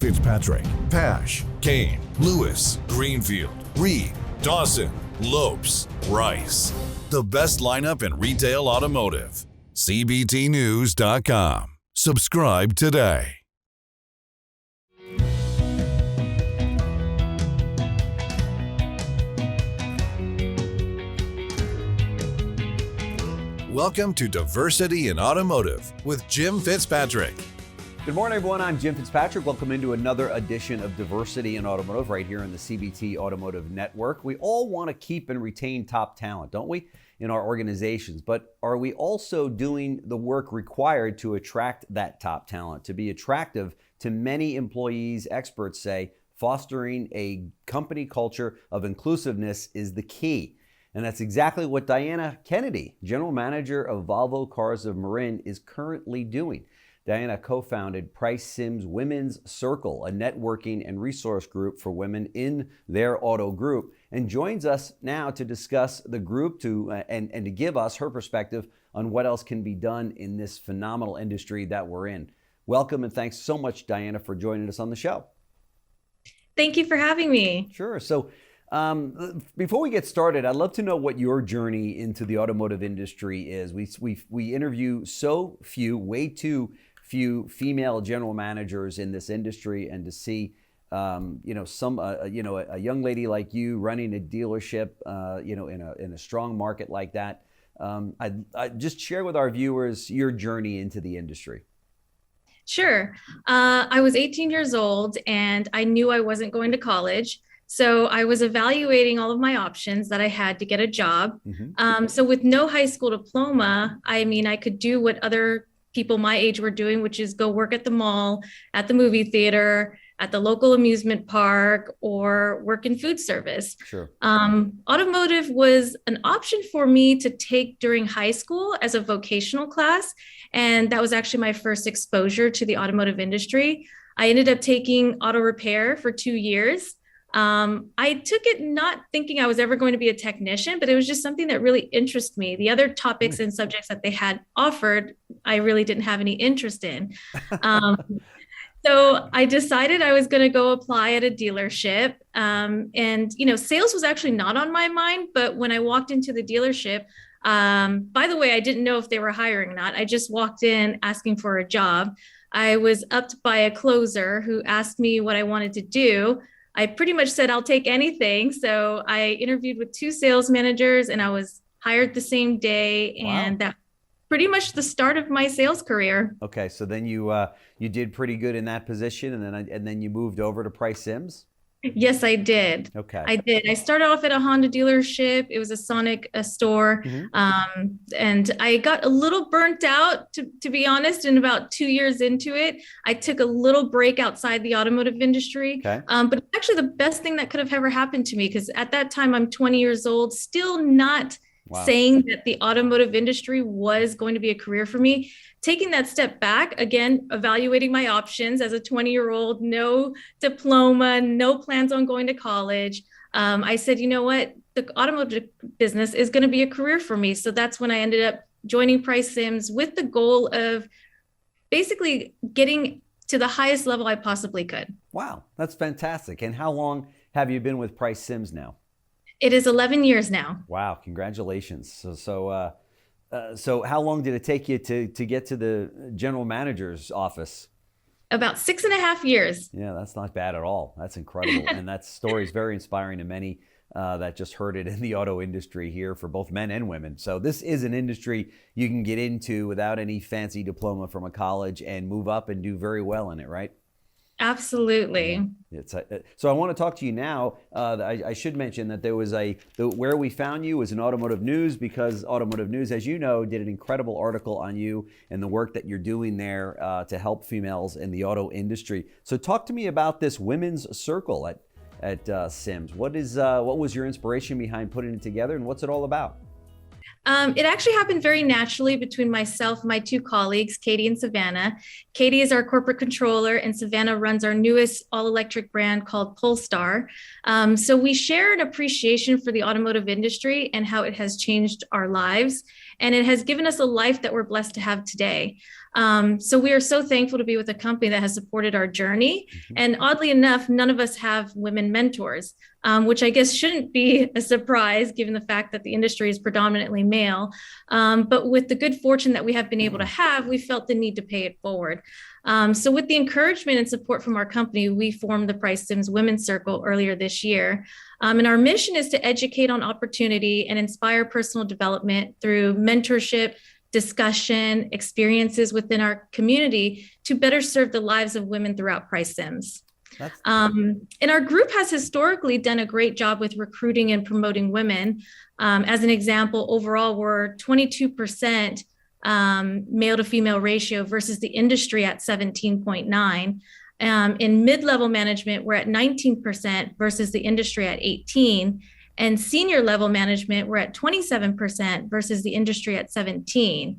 Fitzpatrick, Pash, Kane, Lewis, Greenfield, Reed, Dawson, Lopes, Rice. The best lineup in retail automotive. CBTnews.com. Subscribe today. Welcome to Diversity in Automotive with Jim Fitzpatrick. Good morning, everyone. I'm Jim Fitzpatrick. Welcome into another edition of Diversity in Automotive right here on the CBT Automotive Network. We all want to keep and retain top talent, don't we, in our organizations? But are we also doing the work required to attract that top talent, to be attractive to many employees? Experts say fostering a company culture of inclusiveness is the key. And that's exactly what Diana Kennedy, General Manager of Volvo Cars of Marin, is currently doing. Diana co-founded Price Sims Women's Circle, a networking and resource group for women in their auto group, and joins us now to discuss the group and to give us her perspective on what else can be done in this phenomenal industry that we're in. Welcome, and thanks so much, Diana, for joining us on the show. Thank you for having me. Sure. So before we get started, I'd love to know what your journey into the automotive industry is. We interview way too few female general managers in this industry, and to see a young lady like you running a dealership in a strong market like that, I'd just share with our viewers your journey into the industry. Sure. I was 18 years old and I knew I wasn't going to college. So I was evaluating all of my options that I had to get a job. Mm-hmm. So with no high school diploma, I could do what other people my age were doing, which is go work at the mall, at the movie theater, at the local amusement park, or work in food service. Sure. Automotive was an option for me to take during high school as a vocational class. And that was actually my first exposure to the automotive industry. I ended up taking auto repair for 2 years. I took it not thinking I was ever going to be a technician, but it was just something that really interested me. The other topics and subjects that they had offered, I really didn't have any interest in. So I decided I was going to go apply at a dealership. Sales was actually not on my mind, but when I walked into the dealership, by the way, I didn't know if they were hiring or not. I just walked in asking for a job. I was upped by a closer who asked me what I wanted to do. I pretty much said, I'll take anything. So I interviewed with 2 sales managers and I was hired the same day. Wow. And that pretty much the start of my sales career. Okay. So then you did pretty good in that position, and then you moved over to Price Sims? Yes, I did. Okay. I did. I started off at a Honda dealership. It was a Sonic store. Mm-hmm. And I got a little burnt out, to be honest, and about 2 years into it, I took a little break outside the automotive industry. Okay. But actually the best thing that could have ever happened to me, because at that time I'm 20 years old, still not saying that the automotive industry was going to be a career for me. Taking that step back, again, evaluating my options as a 20-year-old, no diploma, no plans on going to college. I said, you know what, the automotive business is going to be a career for me. So that's when I ended up joining Price Sims with the goal of basically getting to the highest level I possibly could. Wow, that's fantastic. And how long have you been with Price Sims now? It is 11 years now. Wow, congratulations. So how long did it take you to get to the general manager's office? About 6.5 years. Yeah, that's not bad at all. That's incredible. And that story is very inspiring to many that just heard it in the auto industry here for both men and women. So this is an industry you can get into without any fancy diploma from a college and move up and do very well in it, right? Absolutely. So I want to talk to you now. I should mention that there was where we found you was in Automotive News, because Automotive News, as you know, did an incredible article on you and the work that you're doing there to help females in the auto industry. So talk to me about this women's circle at Sims. What was your inspiration behind putting it together, and what's it all about? It actually happened very naturally between myself and my 2 colleagues, Katie and Savannah. Katie is our corporate controller, and Savannah runs our newest all-electric brand called Polestar. So we share an appreciation for the automotive industry and how it has changed our lives, and it has given us a life that we're blessed to have today. So we are so thankful to be with a company that has supported our journey. Mm-hmm. And oddly enough, none of us have women mentors, which I guess shouldn't be a surprise given the fact that the industry is predominantly male. But with the good fortune that we have been able to have, we felt the need to pay it forward. So with the encouragement and support from our company, we formed the Price Sims Women's Circle earlier this year. And our mission is to educate on opportunity and inspire personal development through mentorship, discussion, experiences within our community to better serve the lives of women throughout Price Sims. And our group has historically done a great job with recruiting and promoting women. As an example, overall, we're 22% male to female ratio versus the industry at 17.9. In mid-level management, we're at 19% versus the industry at 18. And senior level management, we're at 27% versus the industry at 17.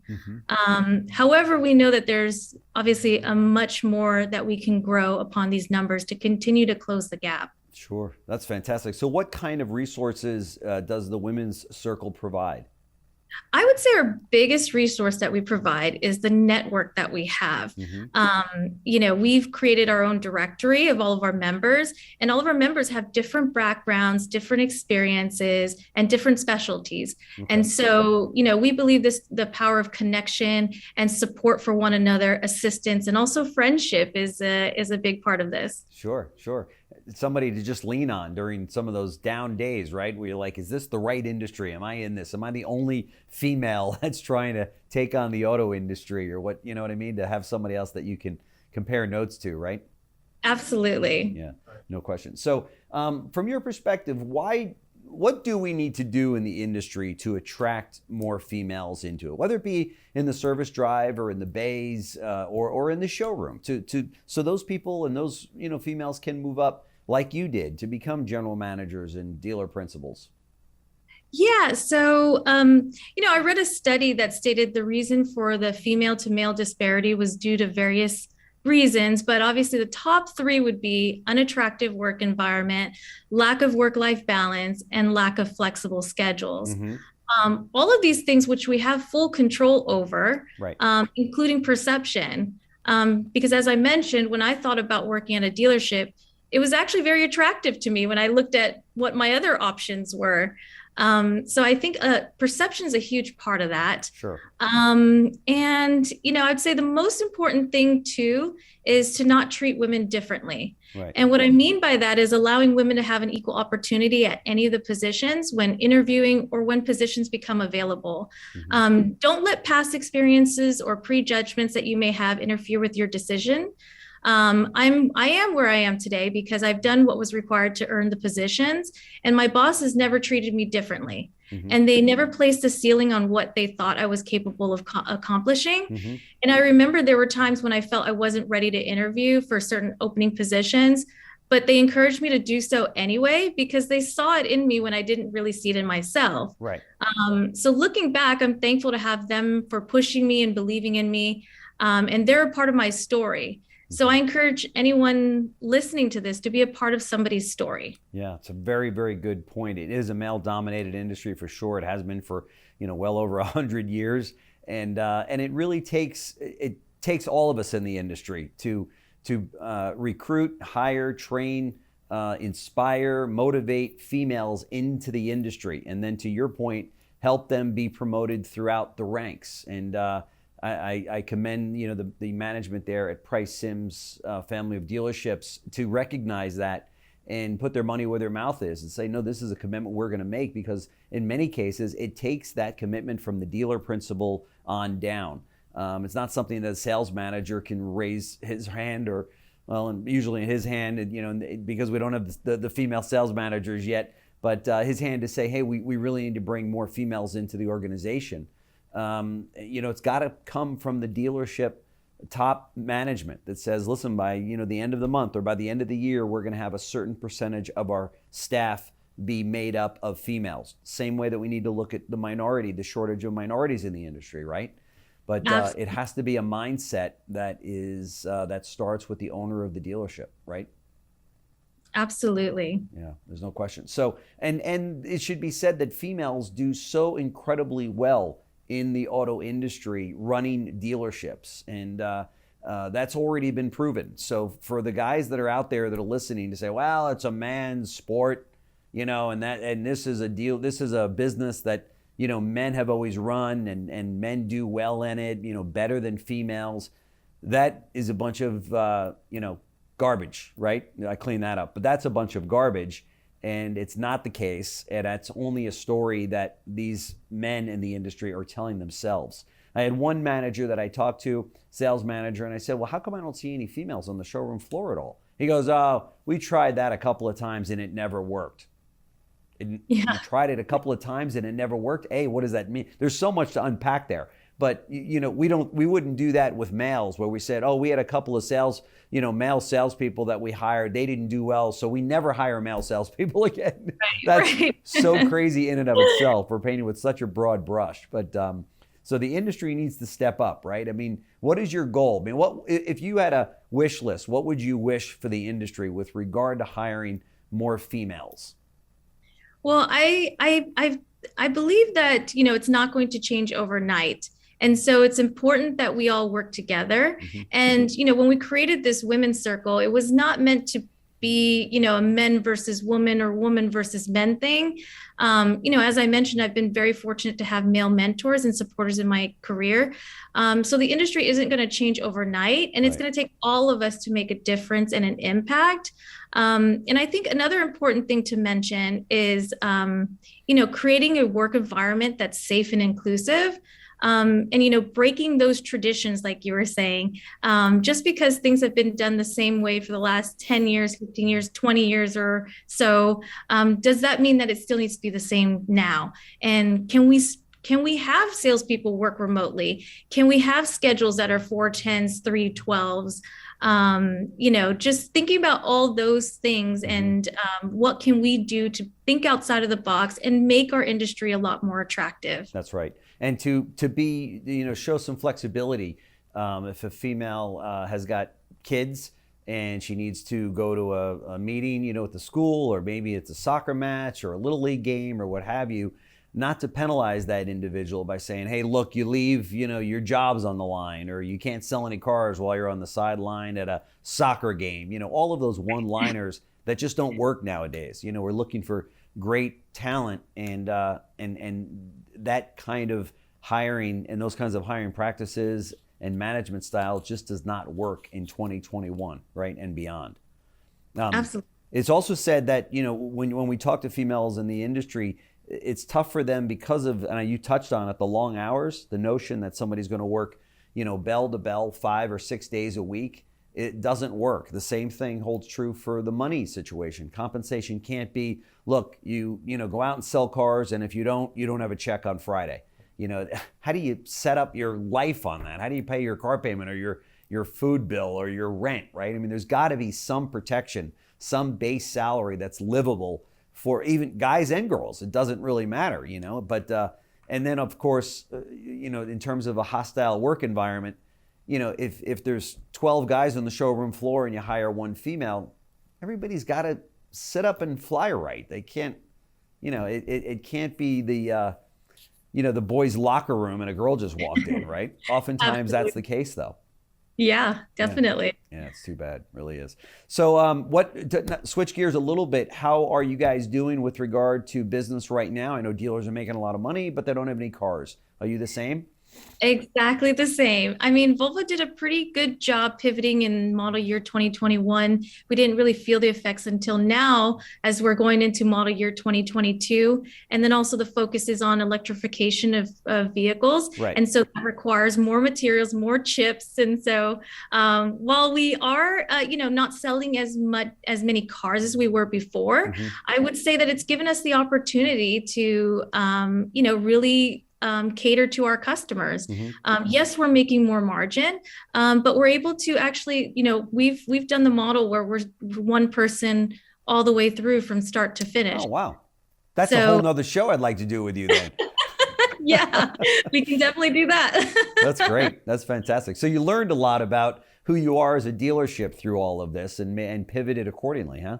However, we know that there's obviously a much more that we can grow upon these numbers to continue to close the gap. Sure, that's fantastic. So what kind of resources does the Women's Circle provide? I would say our biggest resource that we provide is the network that we have. We've created our own directory of all of our members, and all of our members have different backgrounds, different experiences, and different specialties. And so, we believe the power of connection and support for one another, assistance, and also friendship is a big part of this. Sure. Somebody to just lean on during some of those down days, right? Where you're like, is this the right industry? Am I in this? Am I the only female that's trying to take on the auto industry, or what, you know what I mean? To have somebody else that you can compare notes to, right? Absolutely. Yeah, no question. So from your perspective, what do we need to do in the industry to attract more females into it, whether it be in the service drive or in the bays or in the showroom, so those people and those females can move up like you did to become general managers and dealer principals? Yeah. So, I read a study that stated the reason for the female to male disparity was due to various reasons, but obviously the top three would be unattractive work environment, lack of work-life balance, and lack of flexible schedules. All of these things, which we have full control over, right. Including perception. Because as I mentioned, when I thought about working at a dealership, it was actually very attractive to me when I looked at what my other options were. So I think perception is a huge part of that. Sure. And, I'd say the most important thing too is to not treat women differently. Right. And what I mean by that is allowing women to have an equal opportunity at any of the positions when interviewing or when positions become available. Don't let past experiences or prejudgments that you may have interfere with your decision. I am where I am today because I've done what was required to earn the positions, and my bosses never treated me differently. And they never placed a ceiling on what they thought I was capable of accomplishing. And I remember there were times when I felt I wasn't ready to interview for certain opening positions, but they encouraged me to do so anyway because they saw it in me when I didn't really see it in myself. Right. So looking back, I'm thankful to have them for pushing me and believing in me. And they're a part of my story. So I encourage anyone listening to this to be a part of somebody's story. Yeah, it's a very, very good point. It is a male-dominated industry for sure. It has been for well over 100 years, and it really takes all of us in the industry to recruit, hire, train, inspire, motivate females into the industry, and then to your point, help them be promoted throughout the ranks. And I commend the management there at Price Sims family of dealerships to recognize that and put their money where their mouth is and say, no, this is a commitment we're going to make, because in many cases it takes that commitment from the dealer principal on down. It's not something that a sales manager can raise his hand and usually his hand, because we don't have the female sales managers yet, but his hand to say, hey, we really need to bring more females into the organization. It's got to come from the dealership top management that says, listen, by the end of the month or by the end of the year, we're going to have a certain percentage of our staff be made up of females. Same way that we need to look at the shortage of minorities in the industry, right? But it has to be a mindset that starts with the owner of the dealership, right? Absolutely. Yeah, there's no question. So, and it should be said that females do so incredibly well in the auto industry running dealerships. And that's already been proven. So for the guys that are out there that are listening to say, well, it's a man's sport, and this is a business that, men have always run and men do well in it, better than females. That is a bunch of, garbage, right? I clean that up, but that's a bunch of garbage, and it's not the case. And that's only a story that these men in the industry are telling themselves. I had one manager that I talked to, sales manager, and I said, well, how come I don't see any females on the showroom floor at all? He goes, oh, we tried that a couple of times and it never worked. You tried it a couple of times and it never worked. Hey, what does that mean? There's so much to unpack there. But we wouldn't do that with males, where we said, oh, we had a couple of male salespeople that we hired. They didn't do well, so we never hire male salespeople again. That's so crazy in and of itself. We're painting with such a broad brush. But so the industry needs to step up, right? I mean, what is your goal? I mean, what if you had a wish list? What would you wish for the industry with regard to hiring more females? Well, I believe that, it's not going to change overnight. And so it's important that we all work together. Mm-hmm. And, when we created this women's circle, it was not meant to be, a men versus woman or woman versus men thing. As I mentioned, I've been very fortunate to have male mentors and supporters in my career. So the industry isn't going to change overnight, and it's going to take all of us to make a difference and an impact. And I think another important thing to mention is, creating a work environment that's safe and inclusive. And, breaking those traditions, like you were saying, just because things have been done the same way for the last 10 years, 15 years, 20 years or so, does that mean that it still needs to be the same now? And can we have salespeople work remotely? Can we have schedules that are 410s, 312s? Just thinking about all those things and what can we do to think outside of the box and make our industry a lot more attractive. That's right. And to be, show some flexibility. If a female has got kids and she needs to go to a meeting, at the school, or maybe it's a soccer match or a little league game or what have you, not to penalize that individual by saying, hey, look, you leave, your job's on the line, or you can't sell any cars while you're on the sideline at a soccer game. All of those one-liners that just don't work nowadays. We're looking for great talent, and that kind of hiring and those kinds of hiring practices and management style just does not work in 2021, right, and beyond. Absolutely. It's also said that, when we talk to females in the industry, it's tough for them because of, and you touched on it, the long hours, the notion that somebody's going to work, bell to bell 5 or 6 days a week. It doesn't work. The same thing holds true for the money situation. Compensation can't be, look, you go out and sell cars, and if you don't have a check on Friday. How do you set up your life on that? How do you pay your car payment or your food bill or your rent, right? I mean, there's got to be some protection, some base salary that's livable for even guys and girls. It doesn't really matter, but and then of course, in terms of a hostile work environment, if there's 12 guys on the showroom floor and you hire one female, everybody's got to sit up and fly right. They can't, it can't be the boys' locker room and a girl just walked in, right? Oftentimes that's the case though. Yeah, definitely. Yeah, it's too bad. It really is. So to switch gears a little bit, how are you guys doing with regard to business right now? I know dealers are making a lot of money, but they don't have any cars. Are you the same? Exactly the same. I mean, Volvo did a pretty good job pivoting in model year 2021. We didn't really feel the effects until now as we're going into model year 2022. And then also the focus is on electrification of vehicles. Right. And so that requires more materials, more chips. And so while we are, not selling as many cars as we were before, I would say that it's given us the opportunity to, really cater to our customers. Yes, we're making more margin, but we're able to actually, we've done the model where we're one person all the way through from start to finish. Oh, wow. That's a whole nother show I'd like to do with you then. Yeah, we can definitely do that. That's great. That's fantastic. So you learned a lot about who you are as a dealership through all of this and pivoted accordingly, huh?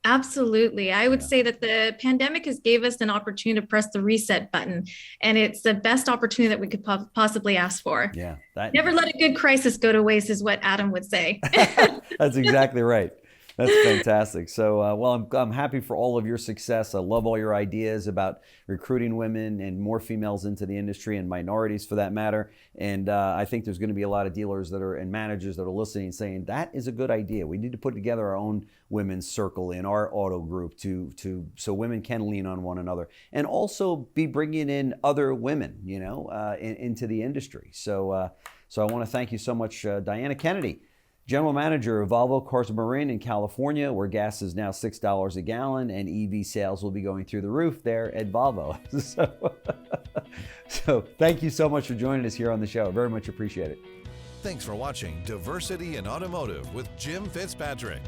Absolutely. I would say that the pandemic has gave us an opportunity to press the reset button, and it's the best opportunity that we could possibly ask for. Yeah. Never let a good crisis go to waste is what Adam would say. That's exactly right. That's fantastic. So, well, I'm happy for all of your success. I love all your ideas about recruiting women and more females into the industry, and minorities for that matter. And I think there's going to be a lot of dealers that are and managers that are listening saying that is a good idea. We need to put together our own women's circle in our auto group so women can lean on one another, and also be bringing in other women, into the industry. So I want to thank you so much, Diana Kennedy, General Manager of Volvo Cars Marin in California, where gas is now $6 a gallon and EV sales will be going through the roof there at Volvo. So thank you so much for joining us here on the show. Very much appreciate it. Thanks for watching Diversity in Automotive with Jim Fitzpatrick.